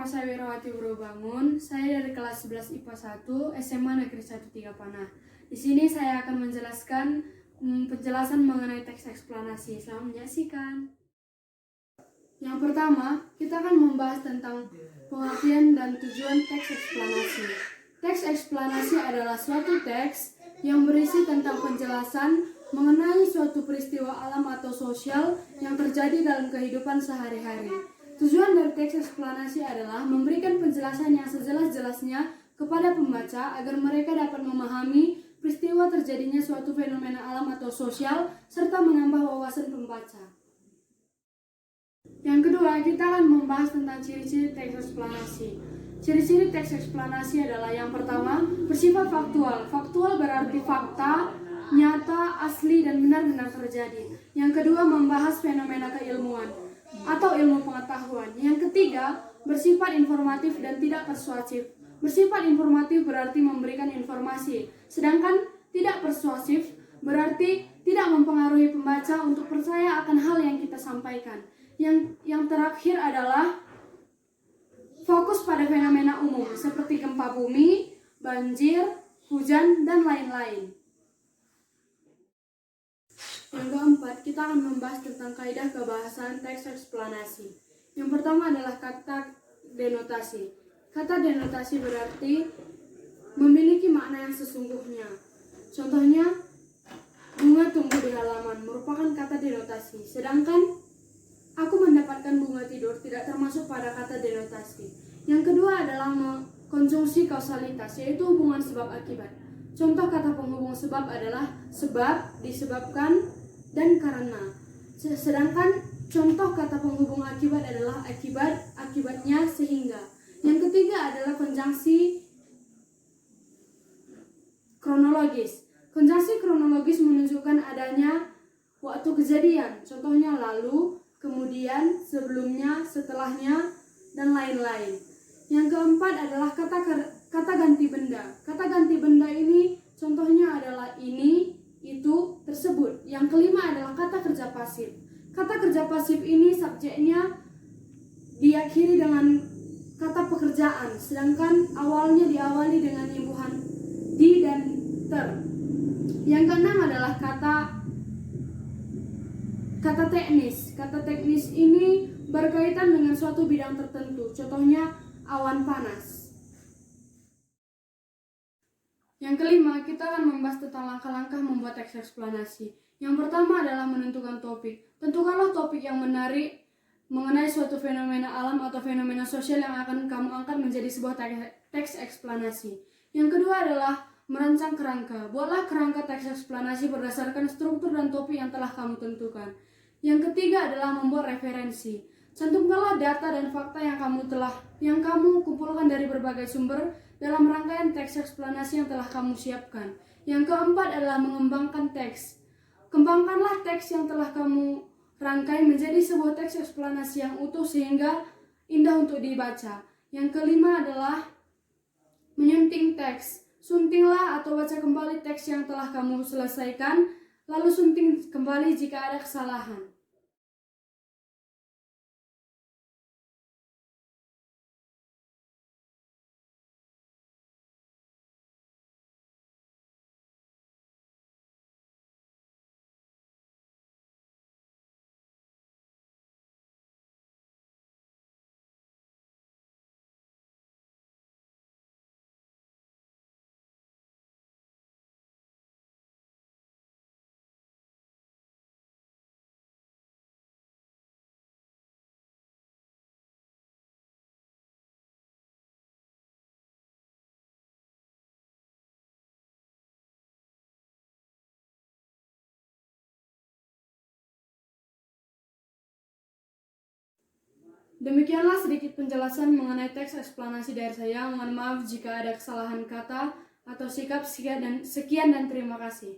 saya Wirawati Brobangun. Saya dari kelas 11 IPA 1 SMA Negeri 1 Tiga Panah. Di sini saya akan menjelaskan penjelasan mengenai teks eksplanasi. Selamat menyaksikan. Yang pertama, kita akan membahas tentang pengertian dan tujuan teks eksplanasi. Teks eksplanasi adalah suatu teks yang berisi tentang penjelasan mengenai suatu peristiwa alam atau sosial yang terjadi dalam kehidupan sehari-hari. Tujuan dari teks eksplanasi adalah memberikan penjelasan yang sejelas-jelasnya kepada pembaca agar mereka dapat memahami peristiwa terjadinya suatu fenomena alam atau sosial serta menambah wawasan pembaca. Yang kedua, kita akan membahas tentang ciri-ciri teks eksplanasi. Ciri-ciri teks eksplanasi adalah yang pertama, bersifat faktual. Faktual berarti fakta, nyata, asli, dan benar-benar terjadi. Yang kedua, membahas fenomena keilmuan atau ilmu pengetahuan. Yang ketiga, bersifat informatif dan tidak persuasif. Bersifat informatif berarti memberikan informasi, sedangkan tidak persuasif berarti tidak mempengaruhi pembaca untuk percaya akan hal yang kita sampaikan. Yang terakhir adalah fokus pada fenomena umum seperti gempa bumi, banjir, hujan, dan lain-lain. Yang keempat, kita akan membahas tentang kaidah kebahasaan teks eksplanasi. Yang pertama adalah kata denotasi. Kata denotasi berarti memiliki makna yang sesungguhnya. Contohnya, bunga tumbuh di halaman merupakan kata denotasi. Sedangkan aku mendapatkan bunga tidur tidak termasuk pada kata denotasi. Yang kedua adalah konjungsi kausalitas, yaitu hubungan sebab akibat. Contoh kata penghubung sebab adalah sebab, disebabkan, dan karena. Sedangkan contoh kata penghubung akibat adalah akibat, akibatnya, sehingga. Yang ketiga adalah konjungsi kronologis. Konjungsi kronologis menunjukkan adanya waktu kejadian. Contohnya lalu, kemudian, sebelumnya, setelahnya, dan lain-lain. Yang keempat adalah kata ganti benda. Kata ganti benda ini contohnya adalah ini, itu, tersebut. Yang kelima adalah kata kerja pasif. Kata kerja pasif ini subjeknya diakhiri dengan kata pekerjaan, sedangkan awalnya diawali dengan imbuhan di dan ter. Yang keenam adalah kata teknis. Kata teknis ini berkaitan dengan suatu bidang tertentu. Contohnya awan panas. Yang kelima, kita akan membahas tentang langkah-langkah membuat teks eksplanasi. Yang pertama adalah menentukan topik. Tentukanlah topik yang menarik mengenai suatu fenomena alam atau fenomena sosial yang akan kamu angkat menjadi sebuah teks eksplanasi. Yang kedua adalah merancang kerangka. Buatlah kerangka teks eksplanasi berdasarkan struktur dan topik yang telah kamu tentukan. Yang ketiga adalah membuat referensi. Cantumkanlah data dan fakta yang kamu kumpulkan dari berbagai sumber dalam rangkaian teks eksplanasi yang telah kamu siapkan. Yang keempat adalah mengembangkan teks. Kembangkanlah teks yang telah kamu rangkai menjadi sebuah teks eksplanasi yang utuh sehingga indah untuk dibaca. Yang kelima adalah menyunting teks. Suntinglah atau baca kembali teks yang telah kamu selesaikan, lalu sunting kembali jika ada kesalahan. Demikianlah sedikit penjelasan mengenai teks eksplanasi dari saya. Mohon maaf jika ada kesalahan kata atau sikap. Sekian dan terima kasih.